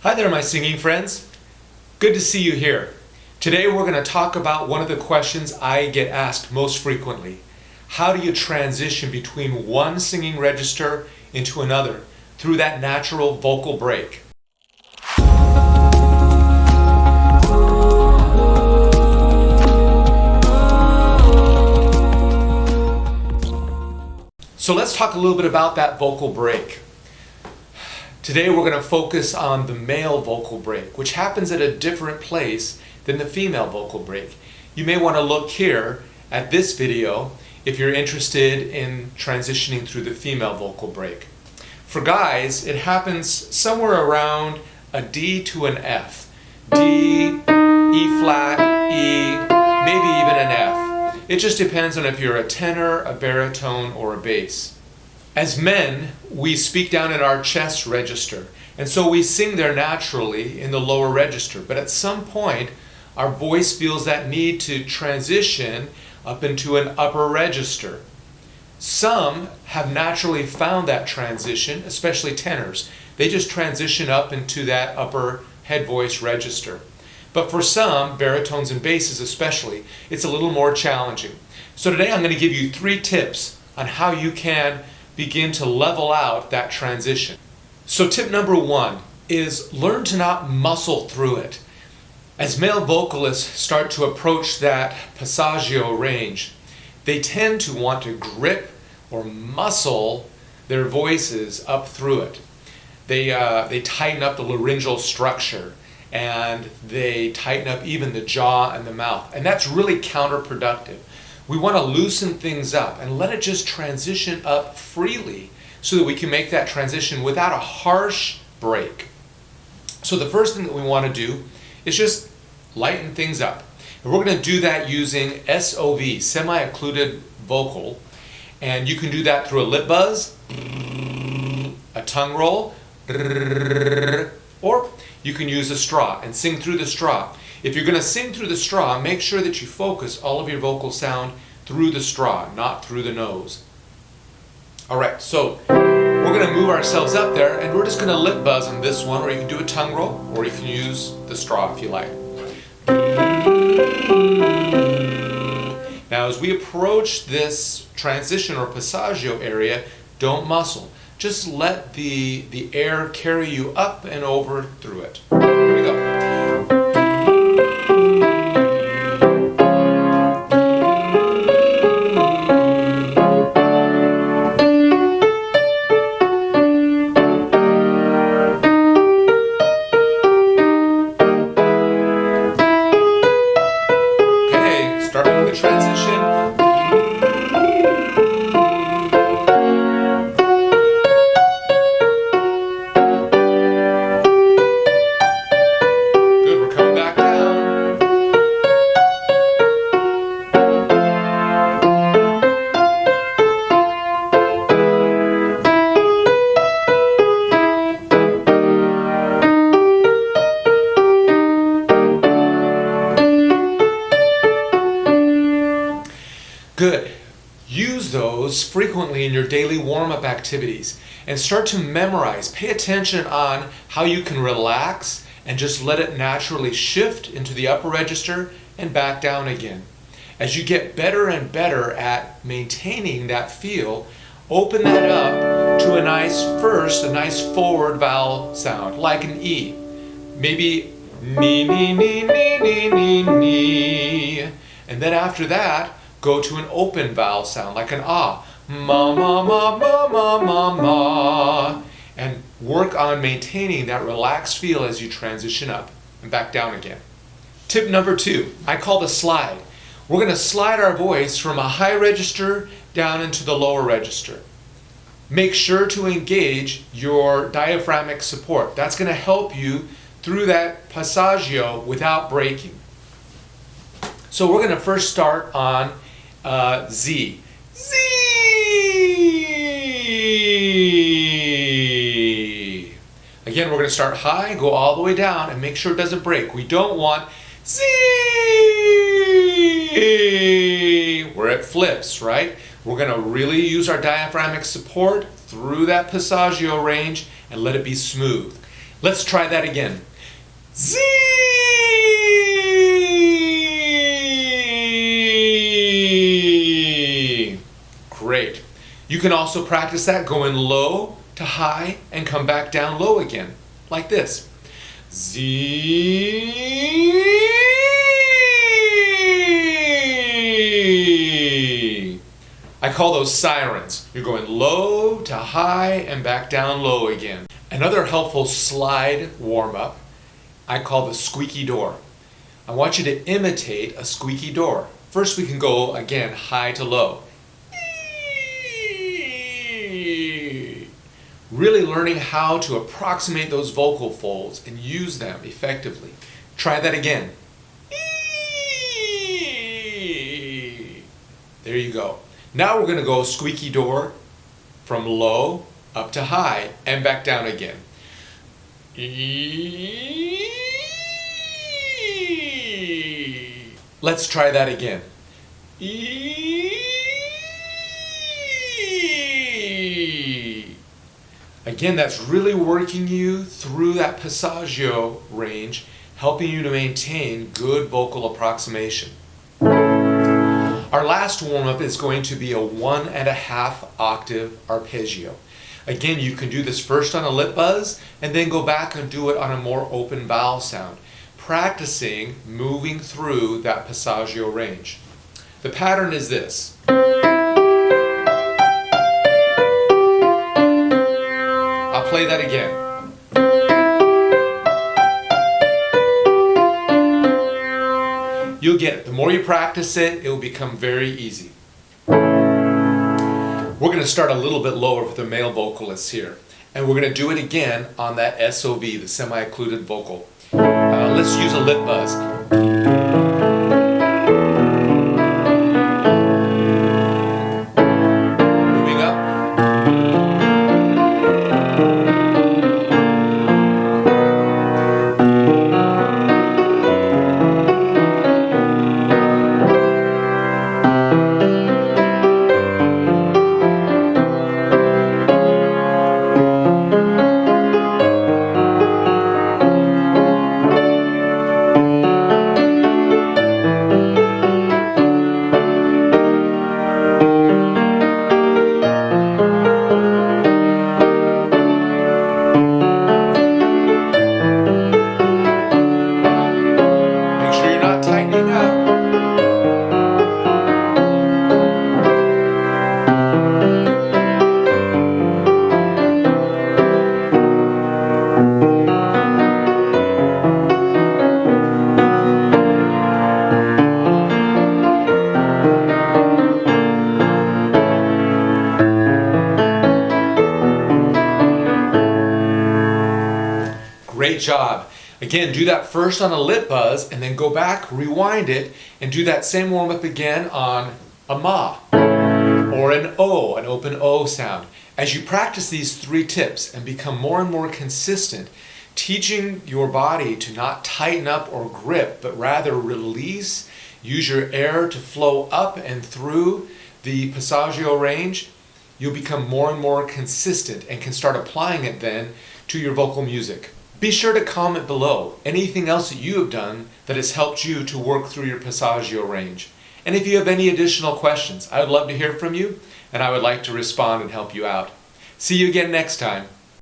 Hi there, my singing friends. Good to see you here. Today we're going to talk about one of the questions I get asked most frequently. How do you transition between one singing register into another through that natural vocal break? So let's talk a little bit about that vocal break. Today we're going to focus on the male vocal break, which happens at a different place than the female vocal break. You may want to look here at this video if you're interested in transitioning through the female vocal break. For guys, it happens somewhere around a D to an F. D, E flat, E, maybe even an F. It just depends on if you're a tenor, a baritone, or a bass. As men, we speak down in our chest register, and so we sing there naturally in the lower register. But at some point, our voice feels that need to transition up into an upper register. Some have naturally found that transition, especially tenors. They just transition up into that upper head voice register. But for some, baritones and basses especially, it's a little more challenging. So today I'm going to give you 3 tips on how you can begin to level out that transition. So tip number 1 is learn to not muscle through it. As male vocalists start to approach that passaggio range, they tend to want to grip or muscle their voices up through it. They tighten up the laryngeal structure and they tighten up even the jaw and the mouth, and that's really counterproductive. We want to loosen things up and let it just transition up freely so that we can make that transition without a harsh break. So the first thing that we want to do is just lighten things up. And we're going to do that using SOV, semi-occluded vocal. And you can do that through a lip buzz, a tongue roll, or you can use a straw and sing through the straw. If you're going to sing through the straw, make sure that you focus all of your vocal sound through the straw, not through the nose. Alright, so we're going to move ourselves up there and we're just going to lip buzz on this one, or you can do a tongue roll, or you can use the straw if you like. Now as we approach this transition or passaggio area, don't muscle. Just let the air carry you up and over through it. Here we go. Okay, starting with the transition. Good. Use those frequently in your daily warm-up activities and start to memorize. Pay attention on how you can relax and just let it naturally shift into the upper register and back down again. As you get better and better at maintaining that feel, open that up to a nice forward vowel sound, like an E. Maybe ni, ni, ni, ni, ni, ni, ni. And then after that, go to an open vowel sound like an ah, ma, ma, ma, ma, ma, ma, ma, and work on maintaining that relaxed feel as you transition up and back down again. Tip number 2, I call the slide. We're going to slide our voice from a high register down into the lower register. Make sure to engage your diaphragmatic support. That's going to help you through that passaggio without breaking. So we're going to first start on Z. Z. Again, we're going to start high, go all the way down, and make sure it doesn't break. We don't want Z where it flips, right? We're going to really use our diaphragmatic support through that passaggio range and let it be smooth. Let's try that again. Z. Great. You can also practice that going low to high and come back down low again, like this. Z. I call those sirens. You're going low to high and back down low again. Another helpful slide warm-up I call the squeaky door. I want you to imitate a squeaky door. First we can go again high to low. Really learning how to approximate those vocal folds and use them effectively. Try that again. There you go. Now we're going to go squeaky door from low up to high and back down again. Let's try that again. Again, that's really working you through that passaggio range, helping you to maintain good vocal approximation. Our last warm-up is going to be a 1.5 octave arpeggio. Again, you can do this first on a lip buzz and then go back and do it on a more open vowel sound, practicing moving through that passaggio range. The pattern is this. I'll play that again. You'll get it. The more you practice it, it will become very easy. We're going to start a little bit lower with the male vocalists here. And we're going to do it again on that SOV, the semi-occluded vocal. Let's use a lip buzz. Moving up. Great job. Again, do that first on a lip buzz and then go back, rewind it, and do that same warm-up again on a ma or an O, an open O sound. As you practice these 3 tips and become more and more consistent, teaching your body to not tighten up or grip, but rather release, use your air to flow up and through the passaggio range, you'll become more and more consistent and can start applying it then to your vocal music. Be sure to comment below anything else that you have done that has helped you to work through your passaggio range. And if you have any additional questions, I would love to hear from you, and I would like to respond and help you out. See you again next time.